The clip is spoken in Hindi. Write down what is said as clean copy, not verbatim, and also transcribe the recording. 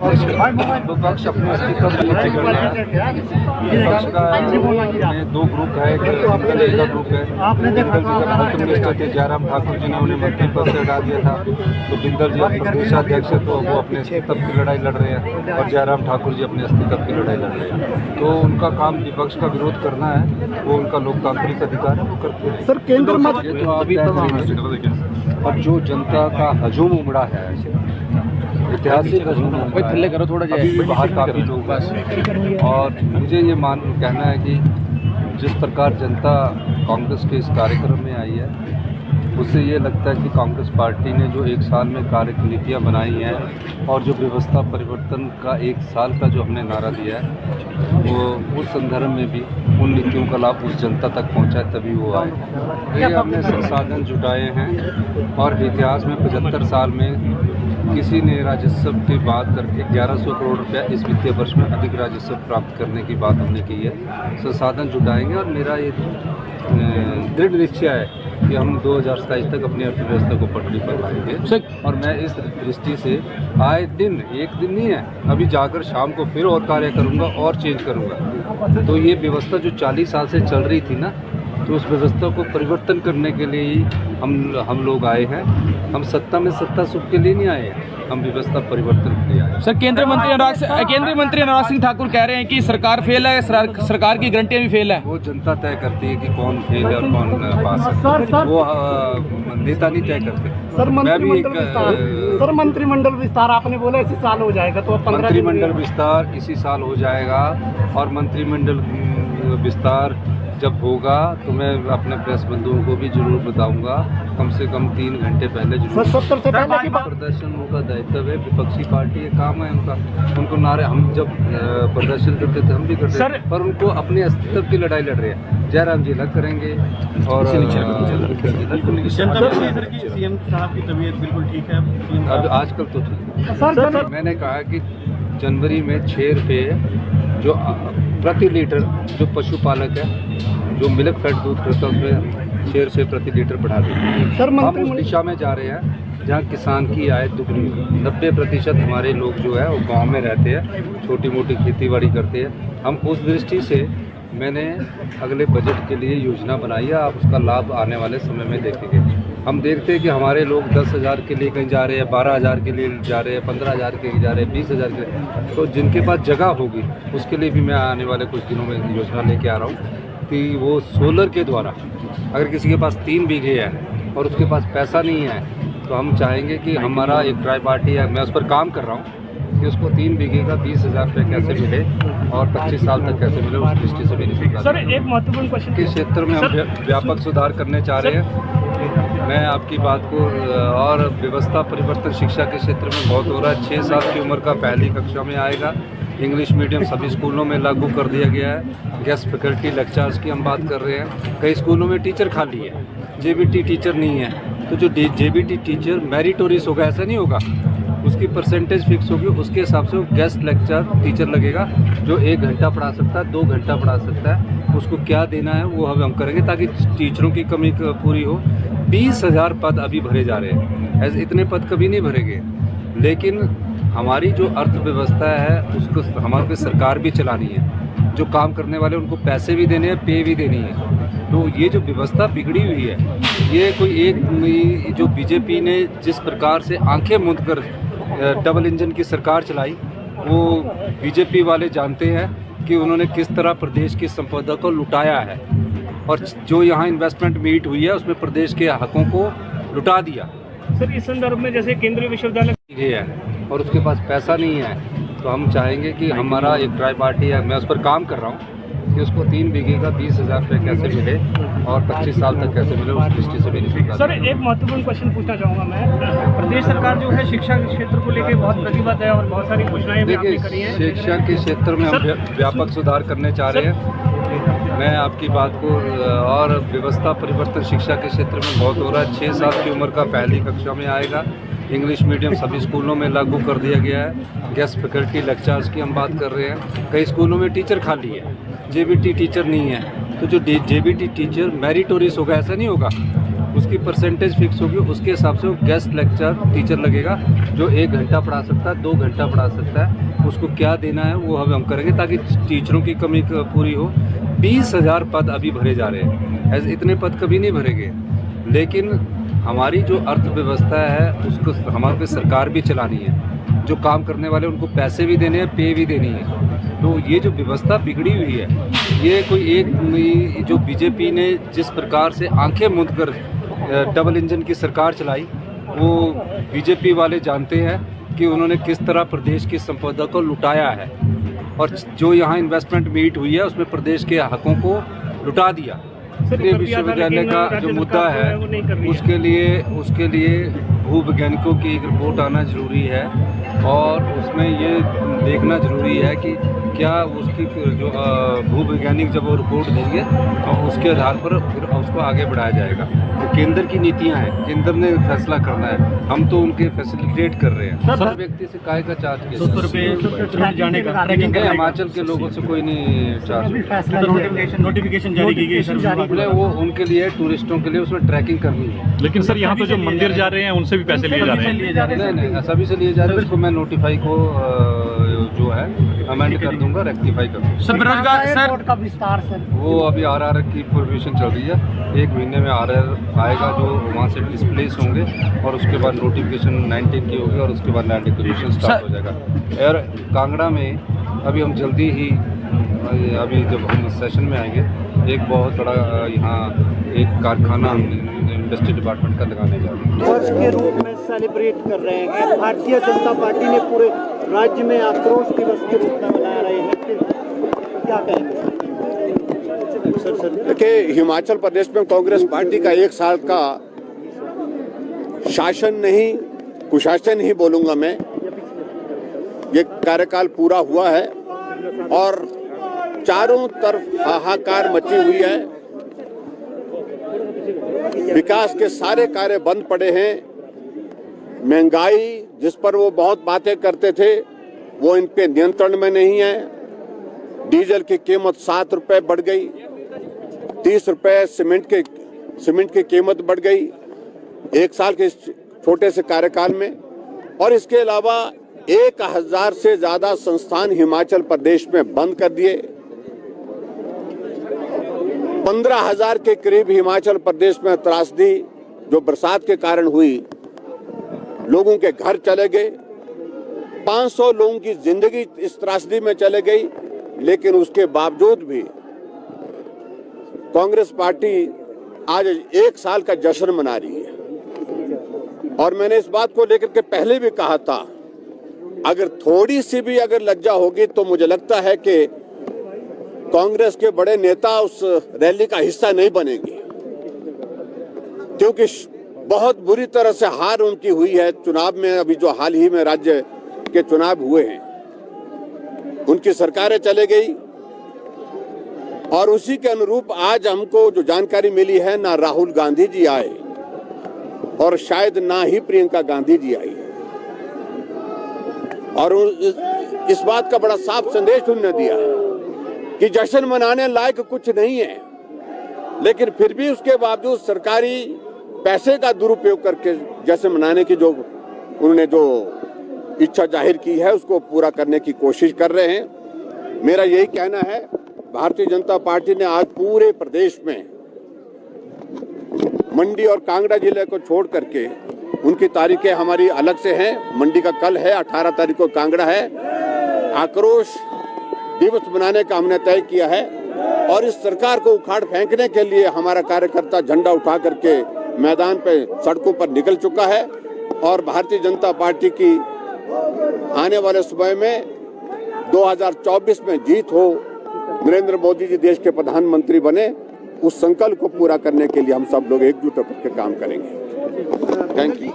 विपक्ष अपने अस्तित्व के लिए कर रहे हैं। विपक्ष का में दो ग्रुप है, एक सिंगल का ग्रुप है। बिंदल जी जब हेल्थ मिनिस्टर थे, जयराम ठाकुर जी ने उन्हें मंत्री पद से हटा दिया था, तो बिंदल जी प्रदेशाध्यक्ष है, तो वो अपने अस्तित्व की लड़ाई लड़ रहे हैं और जयराम ठाकुर जी अपने अस्तित्व की लड़ाई लड़ रहे हैं। तो उनका काम विपक्ष का विरोध करना है, वो उनका लोकतांत्रिक अधिकार है, वो करते हैं। सर केंद्र में तो अभी और जो जनता का हजूम उमड़ा है, ऐतिहासिक हजूम थल्ले करो थोड़ा, अभी भी बाहर काफ़ी लोग हैं। और मुझे ये कहना है कि जिस प्रकार जनता कांग्रेस के इस कार्यक्रम में आई है, उससे ये लगता है कि कांग्रेस पार्टी ने जो एक साल में कार्यनीतियाँ बनाई हैं और जो व्यवस्था परिवर्तन का एक साल का जो हमने नारा दिया है, वो उस संदर्भ में भी उन नीतियों का लाभ उस जनता तक पहुंचा है, तभी वो आए। ये हमने संसाधन जुटाए हैं और इतिहास में 75 साल में किसी ने राजस्व की बात करके 1100 करोड़ रुपया इस वित्तीय वर्ष में अधिक राजस्व प्राप्त करने की बात हमने की है। संसाधन जुटाएंगे और मेरा ये दृढ़ निश्चय है कि हम 2027 तक अपनी अर्थव्यवस्था को पटरी पर लाएंगे। और मैं इस दृष्टि से आए दिन, एक दिन नहीं है, अभी जाकर शाम को फिर और कार्य करूँगा और चेंज करूँगा। तो ये व्यवस्था जो 40 साल से चल रही थी ना, तो उस व्यवस्था को परिवर्तन करने के लिए ही हम लोग आए हैं। हम सत्ता में सत्ता सुख के लिए नहीं आए हैं, हम व्यवस्था परिवर्तन के लिए आए। सर, केंद्रीय मंत्री अनुराग सिंह ठाकुर कह रहे हैं कि सरकार फेल है, सरकार की गारंटियां भी फेल है। वो जनता तय करती है कि कौन फेल है और कौन पास है, वो नेता नहीं तय करते। सर मंत्रिमंडल विस्तार आपने बोला इसी साल हो जाएगा, तो मंत्रिमंडल विस्तार इसी साल हो जाएगा। और मंत्रिमंडल विस्तार जब होगा तो मैं अपने प्रेस बंधुओं को भी जरूर बताऊंगा, कम से कम 3 घंटे पहले जरूर। 70 से पहले की बात। प्रदर्शन उनका दायित्व है, विपक्षी पार्टी का काम है उनका। उनको नारे, हम जब प्रदर्शन करते थे हम भी करते थे, पर उनको अपने अस्तित्व की लड़ाई लड़ रहे हैं। जयराम जी अलग करेंगे और सीएम साहब की तबीयत बिल्कुल ठीक है अब आजकल तो ठीक। मैंने कहा कि जनवरी में 6 रुपये जो प्रति लीटर जो पशुपालक है, जो मिल्क फैट दूध करता है, उसमें 6 रुपये प्रति लीटर बढ़ा देंगे। हम उस दिशा में जा रहे हैं जहाँ किसान की आय दुगनी हो। 90% हमारे लोग जो है वो गांव में रहते हैं, छोटी मोटी खेतीबाड़ी करते हैं। हम उस दृष्टि से मैंने अगले बजट के लिए योजना बनाई है, आप उसका लाभ आने वाले समय में देखेंगे। हम देखते हैं कि हमारे लोग 10,000 के लिए कहीं जा रहे हैं, 12,000 के लिए जा रहे हैं, 15,000 के लिए जा rहे हैं, 20,000 के लिए। तो जिनके पास जगह होगी उसके लिए भी मैं आने वाले कुछ दिनों में योजना लेके आ रहा हूँ कि वो सोलर के द्वारा, अगर किसी के पास 3 बीघे है और उसके पास पैसा नहीं है, तो हम चाहेंगे कि हमारा एक ट्राई पार्टी है, मैं उस पर काम कर रहा हूँ कि उसको 3 बीघे का 20,000 रुपये कैसे मिले और 25 साल तक कैसे मिले, उस दृष्टि से मेरी सरकार। सर एक महत्वपूर्ण क्वेश्चन के क्षेत्र में हम व्यापक सुधार करने चाह रहे हैं। मैं आपकी बात को और व्यवस्था परिवर्तन शिक्षा के क्षेत्र में बहुत हो रहा है। 6 साल की उम्र का पहली कक्षा में आएगा। इंग्लिश मीडियम सभी स्कूलों में लागू कर दिया गया है। गेस्ट फैकल्टी लेक्चर्स की हम बात कर रहे हैं। कई स्कूलों में टीचर खाली है, जेबीटी टीचर नहीं है। तो जो जेबीटी टीचर मेरिटोरियस होगा, ऐसा नहीं होगा, उसकी परसेंटेज फिक्स होगी, उसके हिसाब से वो गेस्ट लेक्चर टीचर लगेगा जो 1 घंटा पढ़ा सकता है, 2 घंटा पढ़ा सकता है। उसको क्या देना है वो हम करेंगे ताकि टीचरों की कमी पूरी हो। 20,000 पद अभी भरे जा रहे हैं, ऐसे इतने पद कभी नहीं भरेंगे। लेकिन हमारी जो अर्थव्यवस्था है उसको हमारे सरकार भी चलानी है, जो काम करने वाले उनको पैसे भी देने हैं, पे भी देनी है। तो ये जो व्यवस्था बिगड़ी हुई है, ये कोई एक जो बीजेपी ने जिस प्रकार से आंखें मूंद कर डबल इंजन की सरकार चलाई, वो बीजेपी वाले जानते हैं कि उन्होंने किस तरह प्रदेश की संपदा को लुटाया है और जो यहाँ इन्वेस्टमेंट मीट हुई है उसमें प्रदेश के हकों को लुटा दिया। सर इस संदर्भ में जैसे केंद्रीय विश्वविद्यालय है और उसके पास पैसा नहीं है, तो हम चाहेंगे कि हमारा एक ट्राई पार्टी है, मैं उस पर काम कर रहा हूँ कि उसको 3 बीघे का 20,000 रुपये कैसे मिले और 25 साल तक कैसे मिले, उस दृष्टि से मेरी सरकार। सर एक महत्वपूर्ण क्वेश्चन पूछना चाहूँगा मैं। प्रदेश सरकार जो है शिक्षा के क्षेत्र को लेकर बहुत प्रतिबद्ध है और बहुत सारी घोषणाएं भी आपने करी हैं। शिक्षा के क्षेत्र में हम व्यापक सुधार करने चाह रहे हैं। मैं आपकी बात को और व्यवस्था परिवर्तन शिक्षा के क्षेत्र में बहुत हो रहा है। 6 साल की उम्र का पहली कक्षा में आएगा। इंग्लिश मीडियम सभी स्कूलों में लागू कर दिया गया है। गेस्ट फैकल्टी लेक्चर्स की हम बात कर रहे हैं। कई स्कूलों में टीचर खाली है, जेबीटी टीचर नहीं है। तो जो जेबीटी टीचर मेरिटोरियस होगा, ऐसा नहीं होगा, उसकी परसेंटेज फिक्स होगी, उसके हिसाब से वो गेस्ट लेक्चर टीचर लगेगा जो 1 घंटा पढ़ा सकता है, 2 घंटा पढ़ा सकता है। उसको क्या देना है वो हम करेंगे ताकि टीचरों की कमी पूरी हो। 20,000 पद अभी भरे जा रहे हैं, ऐसे इतने पद कभी नहीं भरेंगे। लेकिन हमारी जो अर्थव्यवस्था है उसको हमारे सरकार भी चलानी है, जो काम करने वाले उनको पैसे भी देने हैं, पे भी देनी है। तो ये जो व्यवस्था बिगड़ी हुई है, ये कोई एक जो बीजेपी ने जिस प्रकार से आंखें मूंद कर डबल इंजन की सरकार चलाई, वो बीजेपी वाले जानते हैं कि उन्होंने किस तरह प्रदेश की संपदा को लुटाया है, और जो यहाँ इन्वेस्टमेंट मीट हुई है उसमें प्रदेश के हकों को लुटा दिया। केंद्रीय विश्वविद्यालय का जो मुद्दा है उसके लिए भूवैज्ञानिकों की एक रिपोर्ट आना जरूरी है, और उसमें ये देखना जरूरी है कि क्या उसकी जो भूवैज्ञानिक जब वो रिपोर्ट देंगे तो उसके आधार पर फिर उसको आगे बढ़ाया जाएगा। तो केंद्र की नीतियां हैं, केंद्र ने फैसला करना है, हम तो उनके फैसिलिटेट कर रहे हैं। हर व्यक्ति से काय का चार्ज किया 200 रुपये जाने का ट्रैकिंग नहीं, हिमाचल के लोगों से कोई नहीं चार्ज। नोटिफिकेशन जारी की गई सर, वो उनके लिए टूरिस्टों के लिए उसमें ट्रैकिंग करनी है। लेकिन सर यहाँ पे जो मंदिर जा रहे हैं उनसे भी पैसे लिए जा रहे हैं। नहीं, सभी से लिए जा रहे हैं। उसको मैं नोटिफाई को जो है अमेंड कर दूंगा, रेक्टिफाई कर दूंगा। सर बेरोजगार सर का विस्तार सर, वो अभी आरआर की प्रोविजन चल रही है, 1 महीने में आरआर आएगा जो वहाँ से डिस्प्लेस होंगे, और उसके बाद नोटिफिकेशन 19 की होगी, और उसके बाद लैंड एक्विजिशन स्टार्ट हो जाएगा। और कांगड़ा में अभी हम जल्दी ही अभी जब हम सेशन में आएंगे, एक बहुत बड़ा यहाँ एक कारखाना इंडस्ट्री डिपार्टमेंट का लगाने जा रहे हैं। वर्ष के रूप में सेलिब्रेट कर रहे हैं। भारतीय जनता पार्टी ने पूरे राज्य में आक्रोश दिवस के रूप में मना रहे हैं, क्या कहेंगे? देखिए, हिमाचल प्रदेश में कांग्रेस पार्टी का 1 साल का शासन नहीं, कुशासन ही बोलूंगा मैं, ये कार्यकाल पूरा हुआ है और चारों तरफ हाहाकार मची हुई है। विकास के सारे कार्य बंद पड़े हैं। महंगाई जिस पर वो बहुत बातें करते थे वो इनके नियंत्रण में नहीं है। डीजल की कीमत 7 रुपए बढ़ गई, 30 रुपए सीमेंट की कीमत बढ़ गई 1 साल के छोटे से कार्यकाल में। और इसके अलावा 1000 से ज्यादा संस्थान हिमाचल प्रदेश में बंद कर दिए। 15,000 के करीब हिमाचल प्रदेश में त्रासदी जो बरसात के कारण हुई, लोगों के घर चले गए, 500 लोगों की जिंदगी इस त्रासदी में चले गई। लेकिन उसके बावजूद भी कांग्रेस पार्टी आज 1 साल का जश्न मना रही है। और मैंने इस बात को लेकर के पहले भी कहा था, अगर थोड़ी सी भी अगर लज्जा होगी तो मुझे लगता है कि कांग्रेस के बड़े नेता उस रैली का हिस्सा नहीं बनेंगे, क्योंकि बहुत बुरी तरह से हार उनकी हुई है चुनाव में। अभी जो हाल ही में राज्य के चुनाव हुए हैं, उनकी सरकारें चले गई, और उसी के अनुरूप आज हमको जो जानकारी मिली है, ना राहुल गांधी जी आए और शायद ना ही प्रियंका गांधी जी आई, और इस बात का बड़ा साफ संदेश उन्होंने दिया कि जश्न मनाने लायक कुछ नहीं है। लेकिन फिर भी उसके बावजूद सरकारी पैसे का दुरुपयोग करके जश्न मनाने की जो उन्होंने जो इच्छा जाहिर की है उसको पूरा करने की कोशिश कर रहे हैं। मेरा यही कहना है, भारतीय जनता पार्टी ने आज पूरे प्रदेश में मंडी और कांगड़ा जिले को छोड़ करके, उनकी तारीखें हमारी अलग से हैं, मंडी का कल है, 18 तारीख को कांगड़ा है, आक्रोश दिवस मनाने का हमने तय किया है। और इस सरकार को उखाड़ फेंकने के लिए हमारा कार्यकर्ता झंडा उठा करके मैदान पे सड़कों पर निकल चुका है। और भारतीय जनता पार्टी की आने वाले समय में 2024 में जीत हो, नरेंद्र मोदी जी देश के प्रधानमंत्री बने, उस संकल्प को पूरा करने के लिए हम सब लोग एकजुट होकर काम करेंगे। Thank you.